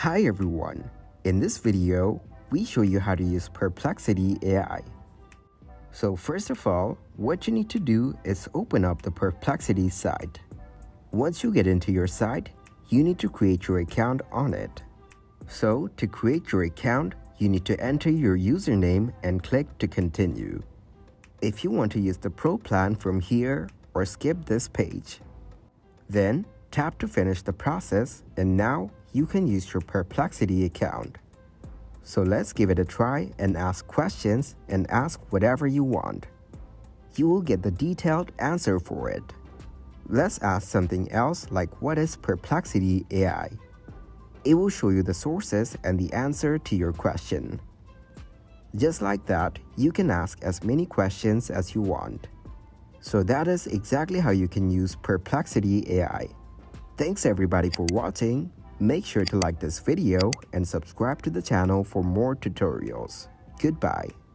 Hi everyone, in this video, we show you how to use Perplexity AI. So first of all, what you need to do is open up the Perplexity site. Once you get into your site, you need to create your account on it. So to create your account, you need to enter your username and click to continue. If you want to use the Pro plan from here or skip this page, then tap to finish the process and now you can use your Perplexity account. So let's give it a try and ask questions and ask whatever you want. You will get the detailed answer for it. Let's ask something else like what is Perplexity AI? It will show you the sources and the answer to your question. Just like that, you can ask as many questions as you want. So that is exactly how you can use Perplexity AI. Thanks everybody for watching. Make sure to like this video and subscribe to the channel for more tutorials. Goodbye.